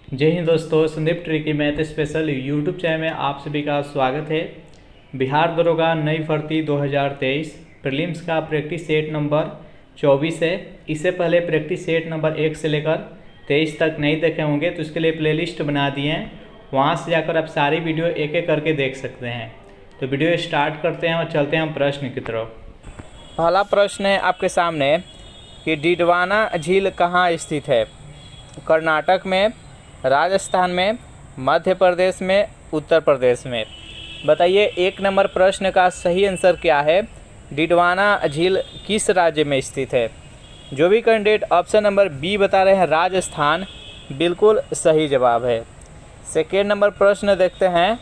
जय हिंद दोस्तों, Sandeep tricky math special YouTube channel में आप सभी का स्वागत है। बिहार दरोगा नई भर्ती 2023 प्रीलिम्स का प्रैक्टिस सेट नंबर 24 है। इससे पहले प्रैक्टिस सेट नंबर 1 से लेकर 23 तक नहीं देखे होंगे तो इसके लिए प्लेलिस्ट बना दिए हैं, वहाँ से जाकर आप सारी वीडियो एक एक करके देख सकते हैं। तो वीडियो स्टार्ट करते हैं और चलते हैं हम प्रश्न की तरफ। पहला प्रश्न है आपके सामने कि डिडवाना झील कहाँ स्थित है? कर्नाटक में, राजस्थान में, मध्य प्रदेश में, उत्तर प्रदेश में। बताइए 1 नंबर प्रश्न का सही आंसर क्या है? डिडवाना झील किस राज्य में स्थित है? जो भी कैंडिडेट ऑप्शन नंबर बी बता रहे हैं राजस्थान, बिल्कुल सही जवाब है। सेकेंड नंबर प्रश्न देखते हैं।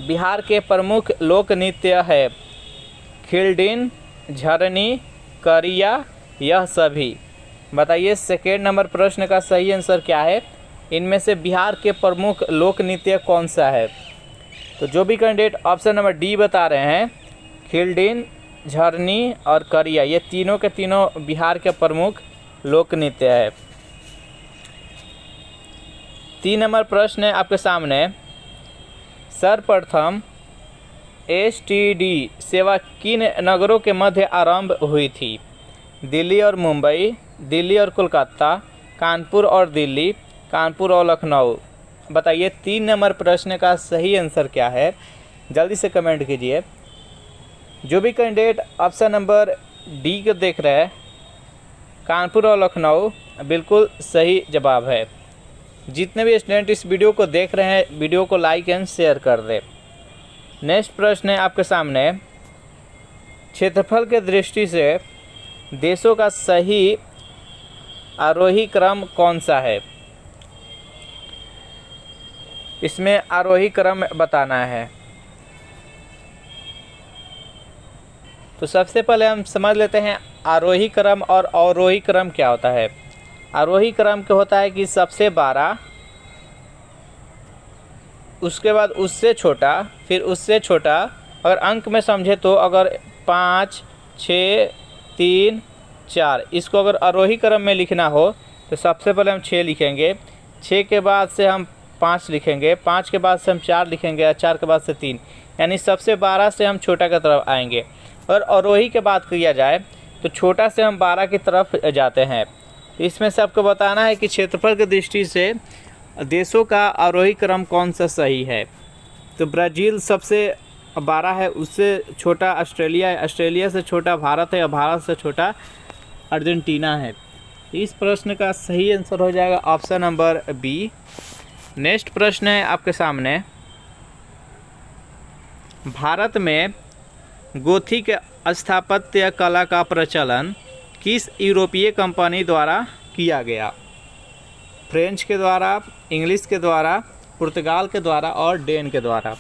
बिहार के प्रमुख लोक नृत्य है खिलडिन, झरनी, करिया, यह सभी। बताइए सेकेंड नंबर प्रश्न का सही आंसर क्या है? इनमें से बिहार के प्रमुख लोक नृत्य कौन सा है? तो जो भी कैंडिडेट ऑप्शन नंबर डी बता रहे हैं खिलडिन, झरनी और करिया, ये तीनों के तीनों बिहार के प्रमुख लोक नृत्य है। 3 नंबर प्रश्न है आपके सामने। सर्वप्रथम एसटीडी सेवा किन नगरों के मध्य आरंभ हुई थी? दिल्ली और मुंबई, दिल्ली और कोलकाता, कानपुर और दिल्ली, कानपुर और लखनऊ। बताइए 3 नंबर प्रश्न का सही आंसर क्या है? जल्दी से कमेंट कीजिए। जो भी कैंडिडेट ऑप्शन नंबर डी को देख रहे हैं कानपुर और लखनऊ, बिल्कुल सही जवाब है। जितने भी स्टूडेंट इस वीडियो को देख रहे हैं, वीडियो को लाइक एंड शेयर कर दें। नेक्स्ट प्रश्न है आपके सामने। क्षेत्रफल के दृष्टि से देशों का सही आरोही क्रम कौन सा है? इसमें आरोही क्रम बताना है। तो सबसे पहले हम समझ लेते हैं आरोही क्रम और अवरोही क्रम क्या होता है। आरोही क्रम क्या होता है कि सबसे बड़ा, उसके बाद उससे छोटा, फिर उससे छोटा। अगर अंक में समझे तो अगर 5, 6, 3, 4, इसको अगर आरोही क्रम में लिखना हो तो सबसे पहले हम 6 लिखेंगे, 6 के बाद से हम 5 लिखेंगे, 5 के बाद से हम 4 लिखेंगे, 4 के बाद से 3, यानी सबसे 12 से हम छोटा की तरफ आएंगे। और आरोही की बात किया जाए तो छोटा से हम 12 की तरफ जाते हैं। इसमें से आपको बताना है कि क्षेत्रफल की दृष्टि से देशों का आरोही क्रम कौन सा सही है। तो ब्राज़ील सबसे 12 है, उससे छोटा ऑस्ट्रेलिया है, ऑस्ट्रेलिया से छोटा भारत है और भारत से छोटा अर्जेंटीना है। इस प्रश्न का सही आंसर हो जाएगा ऑप्शन नंबर बी। नेक्स्ट प्रश्न है आपके सामने। भारत में गोथिक स्थापत्य कला का प्रचलन किस यूरोपीय कंपनी द्वारा किया गया? फ्रेंच के द्वारा, इंग्लिश के द्वारा, पुर्तगाल के द्वारा और डेन के द्वारा।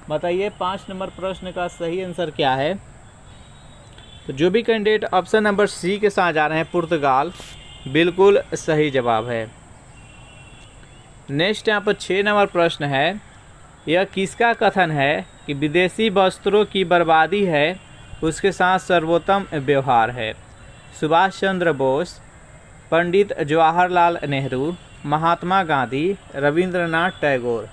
बताइए 5 नंबर प्रश्न का सही आंसर क्या है? तो जो भी कैंडिडेट ऑप्शन नंबर सी के साथ जा रहे हैं पुर्तगाल, बिल्कुल सही जवाब है। नेक्स्ट यहाँ पर 6 नंबर प्रश्न है। यह किसका कथन है कि विदेशी वस्त्रों की बर्बादी है उसके साथ सर्वोत्तम व्यवहार है? सुभाष चंद्र बोस, पंडित जवाहरलाल नेहरू, महात्मा गांधी, रविंद्रनाथ टैगोर।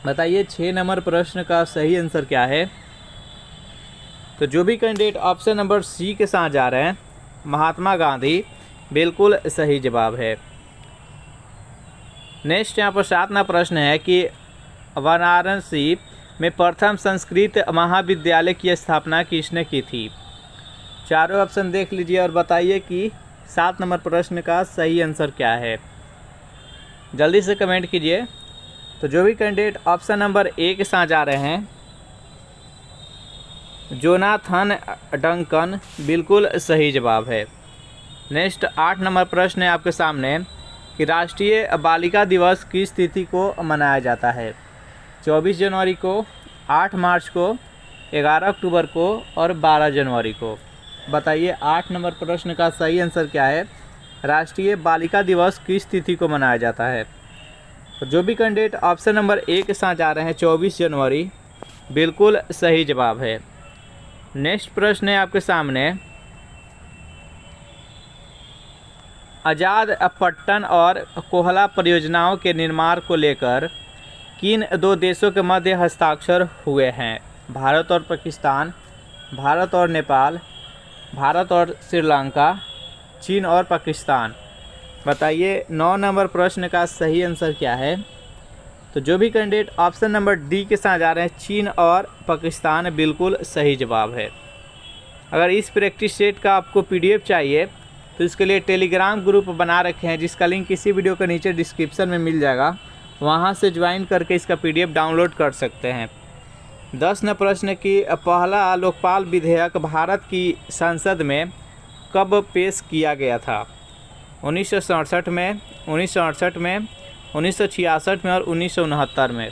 बताइए 6 नंबर प्रश्न का सही आंसर क्या है? तो जो भी कैंडिडेट ऑप्शन नंबर सी के साथ जा रहे हैं महात्मा गांधी, बिल्कुल सही जवाब है। नेक्स्ट यहाँ पर 7 नंबर प्रश्न है कि वाराणसी में प्रथम संस्कृत महाविद्यालय की स्थापना किसने की थी? चारों ऑप्शन देख लीजिए और बताइए कि 7 नंबर प्रश्न का सही आंसर क्या है। जल्दी से कमेंट कीजिए। तो जो भी कैंडिडेट ऑप्शन नंबर ए के साथ जा रहे हैं जोनाथन डंकन, बिल्कुल सही जवाब है। नेक्स्ट 8 नंबर प्रश्न है आपके सामने कि राष्ट्रीय बालिका दिवस किस तिथि को मनाया जाता है? 24 जनवरी को, 8 मार्च को, 11 अक्टूबर को और 12 जनवरी को। बताइए 8 नंबर प्रश्न का सही आंसर क्या है? राष्ट्रीय बालिका दिवस किस तिथि को मनाया जाता है? तो जो भी कैंडिडेट ऑप्शन नंबर ए के साथ जा रहे हैं 24 जनवरी, बिल्कुल सही जवाब है। नेक्स्ट प्रश्न है आपके सामने आज़ाद पट्टन और कोहला परियोजनाओं के निर्माण को लेकर किन दो देशों के मध्य हस्ताक्षर हुए हैं? भारत और पाकिस्तान, भारत और नेपाल, भारत और श्रीलंका, चीन और पाकिस्तान। बताइए 9 नंबर प्रश्न का सही आंसर क्या है? तो जो भी कैंडिडेट ऑप्शन नंबर डी के साथ जा रहे हैं, चीन और पाकिस्तान, बिल्कुल सही जवाब है। अगर इस प्रैक्टिस सेट का आपको पीडीएफ चाहिए तो इसके लिए टेलीग्राम ग्रुप बना रखे हैं, जिसका लिंक इसी वीडियो के नीचे डिस्क्रिप्शन में मिल जाएगा। वहां से ज्वाइन करके इसका पीडीएफ डाउनलोड कर सकते हैं। 10 नंबर प्रश्न की पहला लोकपाल विधेयक भारत की संसद में कब पेश किया गया था? 1967 में, 1968 में, 1966 में और 1969 में।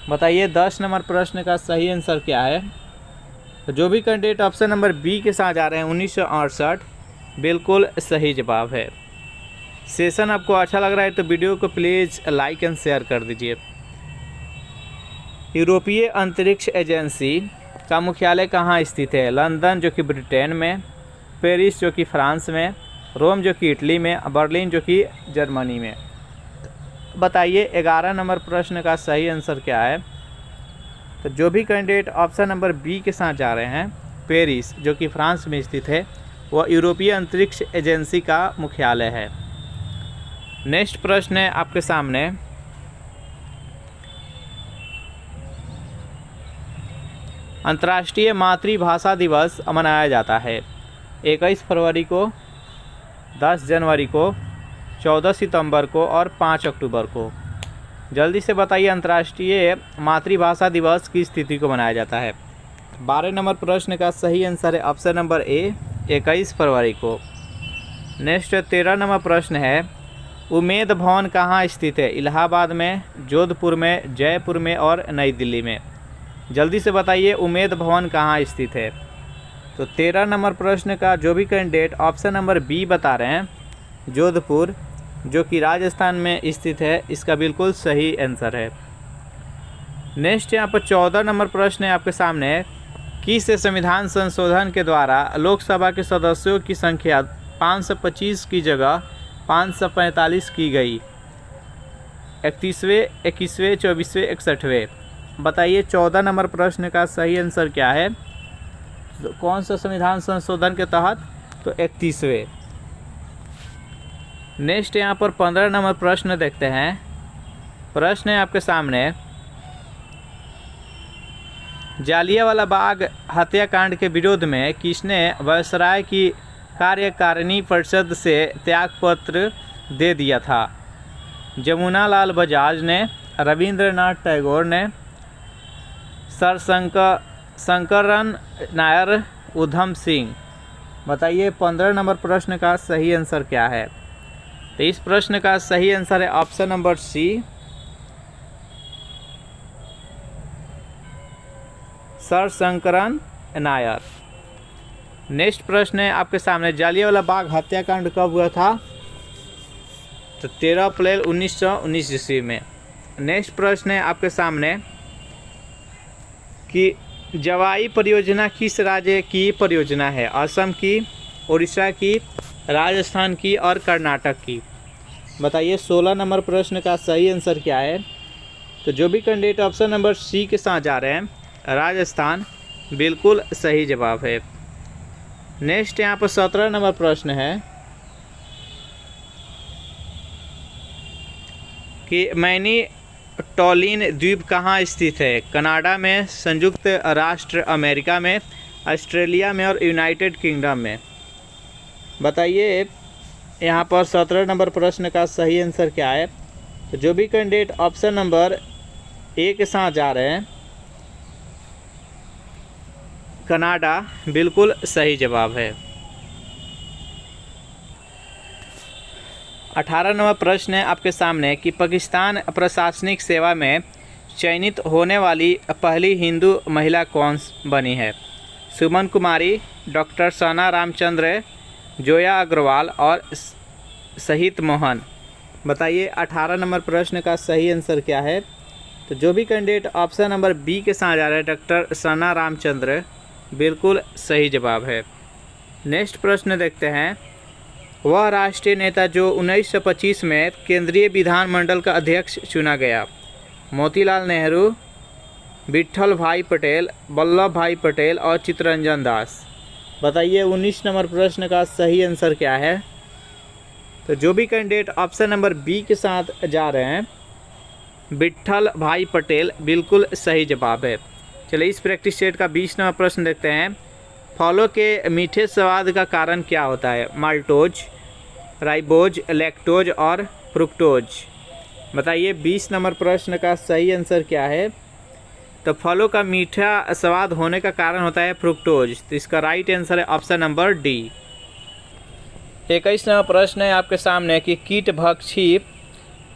बताइए 10 नंबर प्रश्न का सही आंसर क्या है? तो जो भी कैंडिडेट ऑप्शन नंबर बी के साथ जा रहे हैं 1968, बिल्कुल सही जवाब है। सेशन आपको अच्छा लग रहा है तो वीडियो को प्लीज़ लाइक एंड शेयर कर दीजिए। यूरोपीय अंतरिक्ष एजेंसी का मुख्यालय कहाँ स्थित है? लंदन जो कि ब्रिटेन में, पेरिस जो कि फ्रांस में, रोम जो कि इटली में, बर्लिन जो कि जर्मनी में। बताइए 11 नंबर प्रश्न का सही आंसर क्या है? तो जो भी कैंडिडेट ऑप्शन नंबर बी के साथ जा रहे हैं, पेरिस जो कि फ्रांस में स्थित है, वह यूरोपीय अंतरिक्ष एजेंसी का मुख्यालय है। नेक्स्ट प्रश्न है आपके सामने, अंतर्राष्ट्रीय मातृभाषा दिवस मनाया जाता है 21 फरवरी को, 10 जनवरी को, 14 सितंबर को और 5 अक्टूबर को। जल्दी से बताइए अंतर्राष्ट्रीय मातृभाषा दिवस की तिथि को मनाया जाता है? 12 नंबर प्रश्न का सही आंसर है ऑप्शन नंबर ए, 21 फरवरी को। नेक्स्ट 13 नंबर प्रश्न है, उम्मेद भवन कहाँ स्थित है? इलाहाबाद में, जोधपुर में, जयपुर में और नई दिल्ली में। जल्दी से बताइए उम्मेद भवन कहाँ स्थित है? तो 13 नंबर प्रश्न का जो भी कैंडिडेट ऑप्शन नंबर बी बता रहे हैं, जोधपुर जो कि राजस्थान में स्थित है, इसका बिल्कुल सही आंसर है। नेक्स्ट यहाँ पर 14 नंबर प्रश्न है आपके सामने, किस संविधान संशोधन के द्वारा लोकसभा के सदस्यों की संख्या 525 की जगह 545 की गई? 31वें, 21वें, 24वें, 61वें। बताइए 14 नंबर प्रश्न का सही आंसर क्या है? तो कौन सा संविधान संशोधन के तहत? तो 31वें। नेक्स्ट यहाँ पर 15 नंबर प्रश्न देखते हैं। प्रश्न है आपके सामने, जालियांवाला बाग हत्याकांड के विरोध में किसने वायसराय की कार्यकारिणी परिषद से त्यागपत्र दे दिया था? जमुनालाल बजाज ने, रविंद्रनाथ टैगोर ने, सर शंकरन नायर, उधम सिंह। बताइए 15 नंबर प्रश्न का सही आंसर क्या है? तो इस प्रश्न का सही आंसर है option number C, sir Sankaran Nair. Next प्रश्न है आपके सामने, जालियांवाला बाग हत्याकांड कब हुआ था? तो 13 अप्रैल 1919 ईस्वी में। नेक्स्ट प्रश्न है आपके सामने कि जवाई परियोजना किस राज्य की परियोजना है? असम की, उड़ीसा की, राजस्थान की और कर्नाटक की। बताइए 16 नंबर प्रश्न का सही आंसर क्या है? तो जो भी कैंडिडेट ऑप्शन नंबर सी के साथ जा रहे हैं, राजस्थान, बिल्कुल सही जवाब है। नेक्स्ट यहाँ पर 17 नंबर प्रश्न है कि मैनीटोलिन द्वीप कहाँ स्थित है? कनाडा में, संयुक्त राष्ट्र अमेरिका में, ऑस्ट्रेलिया में और यूनाइटेड किंगडम में। बताइए यहाँ पर 17 नंबर प्रश्न का सही आंसर क्या है? तो जो भी कैंडिडेट ऑप्शन नंबर ए के साथ जा रहे हैं, कनाडा, बिल्कुल सही जवाब है। 18 नंबर प्रश्न है आपके सामने कि पाकिस्तान प्रशासनिक सेवा में चयनित होने वाली पहली हिंदू महिला कौन बनी है? सुमन कुमारी, डॉक्टर सना रामचंद्र, जोया अग्रवाल और शहीद मोहन। बताइए 18 नंबर प्रश्न का सही आंसर क्या है? तो जो भी कैंडिडेट ऑप्शन नंबर बी के साथ जा रहे हैं, डॉक्टर सना रामचंद्र, बिल्कुल सही जवाब है। नेक्स्ट प्रश्न देखते हैं वह राष्ट्रीय नेता जो 1925 में केंद्रीय विधानमंडल का अध्यक्ष चुना गया। मोतीलाल नेहरू, विट्ठल भाई पटेल, वल्लभ भाई पटेल और चित्तरंजन दास। बताइए 19 नंबर प्रश्न का सही आंसर क्या है। तो जो भी कैंडिडेट ऑप्शन नंबर बी के साथ जा रहे हैं, विट्ठल भाई पटेल, बिल्कुल सही जवाब है। चलिए इस प्रैक्टिस सेट का 20 नंबर प्रश्न देखते हैं। फलों के मीठे स्वाद का कारण क्या होता है? माल्टोज, राइबोज, लैक्टोज और फ्रुक्टोज। बताइए 20 नंबर प्रश्न का सही आंसर क्या है। तो फलों का मीठा स्वाद होने का कारण होता है फ्रुक्टोज। तो इसका राइट आंसर है ऑप्शन नंबर डी। 21 नंबर प्रश्न है आपके सामने कि कीटभक्षी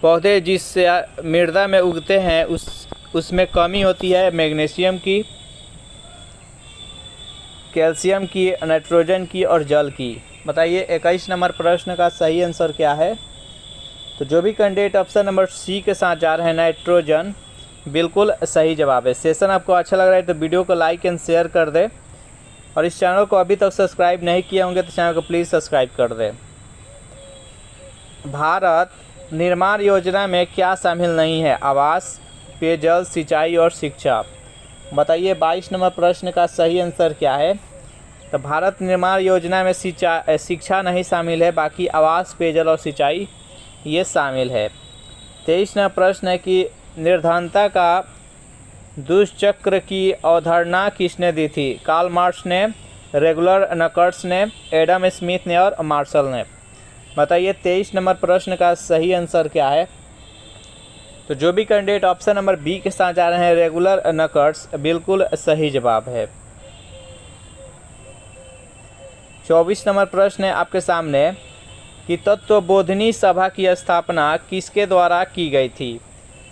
पौधे जिससे मृदा में उगते हैं उसमें कमी होती है मैग्नीशियम की, कैल्शियम की, नाइट्रोजन की और जल की। बताइए 21 नंबर प्रश्न का सही आंसर क्या है। तो जो भी कैंडिडेट ऑप्शन नंबर सी के साथ जा रहे हैं, नाइट्रोजन, बिल्कुल सही जवाब है। सेशन आपको अच्छा लग रहा है तो वीडियो को लाइक एंड शेयर कर दें और इस चैनल को अभी तक सब्सक्राइब नहीं किए होंगे तो चैनल को प्लीज़ सब्सक्राइब कर दें। भारत निर्माण योजना में क्या शामिल नहीं है? आवास, पेयजल, सिंचाई और शिक्षा। बताइए 22 नंबर प्रश्न का सही आंसर क्या है। तो भारत निर्माण योजना में शिक्षा नहीं शामिल है, बाकी आवास, पेयजल और सिंचाई ये शामिल है। 23 नंबर प्रश्न है कि निर्धनता का दुष्चक्र की अवधारणा किसने दी थी? कार्ल मार्क्स ने, रेगुलर नकर्स ने, एडम स्मिथ ने और मार्शल ने। बताइए 23 नंबर प्रश्न का सही आंसर क्या है। तो जो भी कैंडिडेट ऑप्शन नंबर बी के साथ जा रहे हैं, रेगुलर नकर्स, बिल्कुल सही जवाब है। 24 नंबर प्रश्न है आपके सामने कि तत्वबोधिनी सभा की स्थापना किसके द्वारा की गई थी?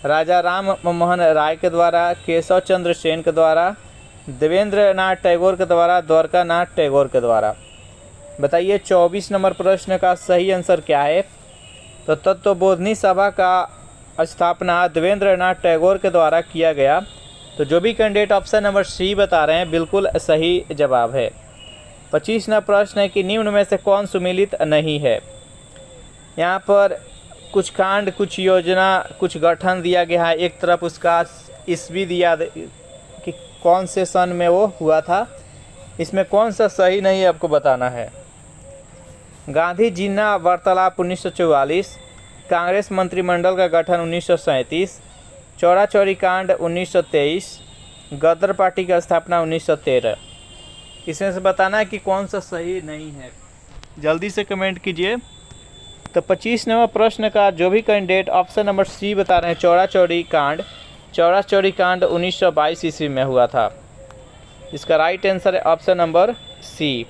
राजा राम मोहन राय के द्वारा, केशव चंद्र सेन के द्वारा, देवेंद्र नाथ टैगोर के द्वारा, द्वारका नाथ टैगोर के द्वारा। बताइए 24 नंबर प्रश्न का सही आंसर क्या है। तो तत्वबोधिनी सभा का स्थापना देवेंद्र नाथ टैगोर के द्वारा किया गया। तो जो भी कैंडिडेट ऑप्शन नंबर सी बता रहे हैं, बिल्कुल सही जवाब है। 25 नंबर प्रश्न है कि निम्न में से कौन सुमेलित नहीं है? यहाँ पर कुछ कांड, कुछ योजना, कुछ गठन दिया गया है। एक तरफ उसका ईस्वी दिया कि कौन से सन में वो हुआ था। इसमें कौन सा सही नहीं है आपको बताना है। गांधी जिन्ना वार्तालाप 1944, कांग्रेस मंत्रिमंडल का गठन 1937, चौरा चौरी कांड 1923, गदर पार्टी की स्थापना 1913। इसमें से बताना है कि कौन सा सही नहीं है, जल्दी से कमेंट कीजिए। तो 25 नंबर प्रश्न का जो भी कैंडिडेट ऑप्शन नंबर सी बता रहे हैं, चौरा चौरी कांड 1922 ईस्वी में हुआ था। इसका राइट आंसर है ऑप्शन नंबर सी।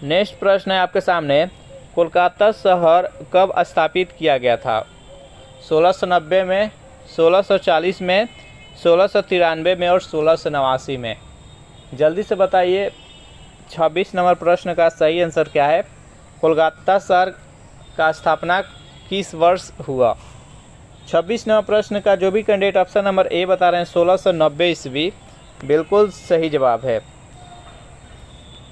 नेक्स्ट प्रश्न है आपके सामने, कोलकाता शहर कब स्थापित किया गया था? 1690 में, 1640 में, 1693 में और 1689 में। जल्दी से बताइए 26 नंबर प्रश्न का सही आंसर क्या है। कोलकाता शहर का स्थापना किस वर्ष हुआ? 26 नंबर प्रश्न का जो भी कैंडिडेट ऑप्शन नंबर ए बता रहे हैं, 1690 ईस्वी, बिल्कुल सही जवाब है।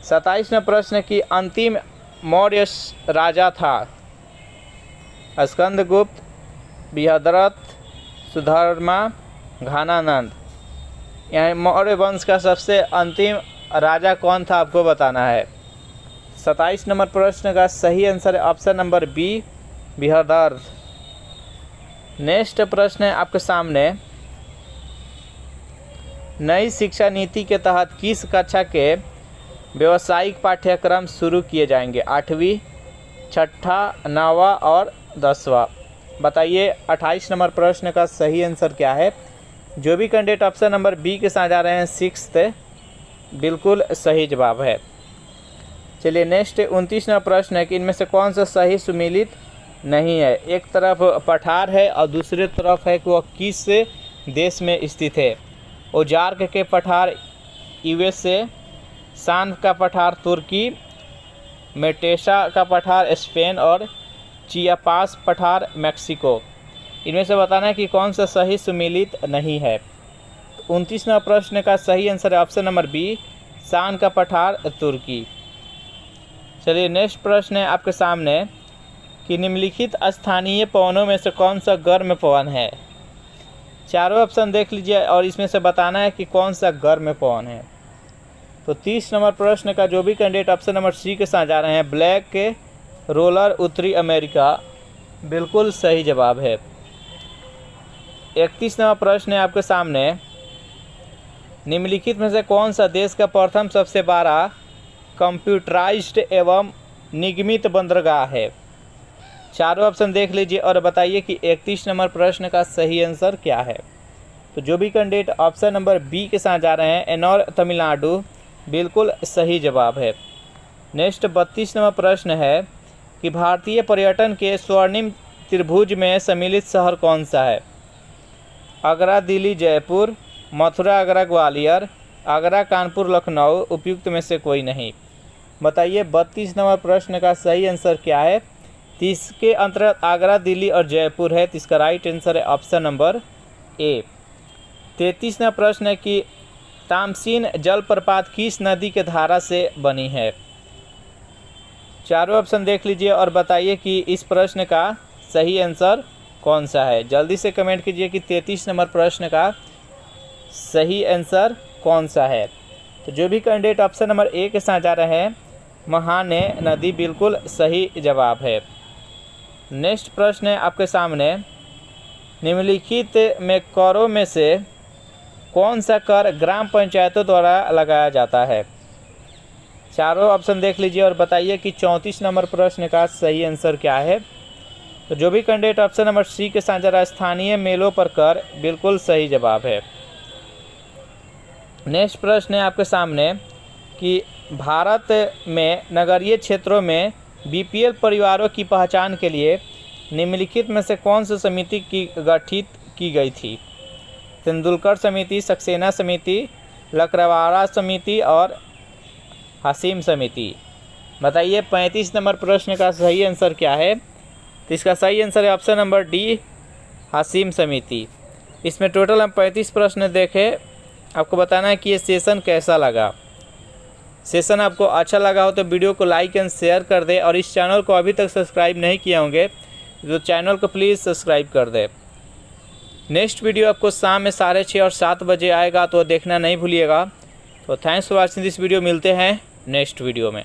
27 नंबर प्रश्न की अंतिम मौर्य राजा था? स्कंदगुप्त, बृहद्रथ, सुधर्मा, घानानंद। यहाँ मौर्य वंश का सबसे अंतिम राजा कौन था आपको बताना है। 27 नंबर प्रश्न का सही आंसर है option number B, Brihadratha. Next प्रश्न है आपके सामने, नई शिक्षा नीति के तहत किस कक्षा के व्यावसायिक पाठ्यक्रम शुरू किए जाएंगे? 8वीं, 6ठा, 9वां और 10वां। बताइए 28 नंबर प्रश्न का सही आंसर क्या है। जो भी कैंडिडेट ऑप्शन नंबर बी के साथ जा रहे हैं, 6th, बिल्कुल सही जवाब है। चलिए नेक्स्ट 29 नंबर प्रश्न है कि इनमें से कौन सा सही सुमेलित नहीं है। एक तरफ पठार है और दूसरी तरफ है कि वह किस देश में स्थित है। ओजार्क के पठार यूएसए, सान का पठार तुर्की, मेटेसा का पठार स्पेन और चियापास पठार मैक्सिको। इनमें से बताना है कि कौन सा सही सुमेलित नहीं है। 29 नंबर प्रश्न का सही आंसर है ऑप्शन नंबर बी, सान का पठार तुर्की। चलिए नेक्स्ट प्रश्न है आपके सामने कि निम्नलिखित स्थानीय पवनों में से कौन सा गर्म पवन है। चारों ऑप्शन देख लीजिए और इसमें से बताना है कि कौन सा गर्म पवन है। तो 30 नंबर प्रश्न का जो भी कैंडिडेट ऑप्शन नंबर सी के साथ जा रहे हैं, ब्लैक के रोलर उत्तरी अमेरिका, बिल्कुल सही जवाब है। 31 नंबर प्रश्न है आपके सामने, निम्नलिखित में से कौन सा देश का प्रथम सबसे बड़ा कंप्यूटराइज्ड एवं निगमित बंदरगाह है। चारों ऑप्शन देख लीजिए और बताइए कि 31 नंबर प्रश्न का सही आंसर क्या है। तो जो भी कैंडिडेट ऑप्शन नंबर बी के साथ जा रहे हैं, एनोर तमिलनाडु, बिल्कुल सही जवाब है। नेक्स्ट 32 नंबर प्रश्न है कि भारतीय पर्यटन के स्वर्णिम त्रिभुज में सम्मिलित शहर कौन सा है। आगरा, दिल्ली, जयपुर, मथुरा, आगरा, ग्वालियर, आगरा, कानपुर, लखनऊ, उपयुक्त में से कोई नहीं। बताइए 32 नंबर प्रश्न का सही आंसर क्या है। तो इसके अंतर्गत आगरा, दिल्ली और जयपुर है, तो इसका राइट आंसर है ऑप्शन नंबर ए। 33 नंबर प्रश्न है कि तामसीन जलप्रपात किस नदी के धारा से बनी है। चारों ऑप्शन देख लीजिए और बताइए कि इस प्रश्न का सही आंसर कौन सा है। जल्दी से कमेंट कीजिए कि 33 नंबर प्रश्न का सही आंसर कौन सा है। तो जो भी कैंडिडेट ऑप्शन नंबर ए के साथ जा रहे हैं, महाने नदी, बिल्कुल सही जवाब है। नेक्स्ट प्रश्न है आपके सामने, निम्नलिखित में करों में से कौन सा कर ग्राम पंचायतों द्वारा लगाया जाता है। चारों ऑप्शन देख लीजिए और बताइए कि 34 नंबर प्रश्न का सही आंसर क्या है। तो जो भी कैंडिडेट ऑप्शन नंबर सी के साथ जा रहा है, स्थानीय मेलों पर कर, बिल्कुल सही जवाब है। नेक्स्ट प्रश्न है आपके सामने कि भारत में नगरीय क्षेत्रों में बीपीएल परिवारों की पहचान के लिए निम्नलिखित में से कौन सी समिति की गठित की गई थी। तेंदुलकर समिति, सक्सेना समिति, लकड़वाड़ा समिति और हसीम समिति। बताइए 35 नंबर प्रश्न का सही आंसर क्या है। तो इसका सही आंसर है ऑप्शन नंबर डी, हसीम समिति। इसमें टोटल हम 35 प्रश्न देखे। आपको बताना है कि ये सेशन कैसा लगा। सेशन आपको अच्छा लगा हो तो वीडियो को लाइक एंड शेयर कर दे, और इस चैनल को अभी तक सब्सक्राइब नहीं किए होंगे तो चैनल को प्लीज़ सब्सक्राइब कर दे। नेक्स्ट वीडियो आपको शाम में 6:30 और 7 बजे आएगा, तो देखना नहीं भूलिएगा। तो thanks for watching this video. मिलते हैं नेक्स्ट वीडियो में।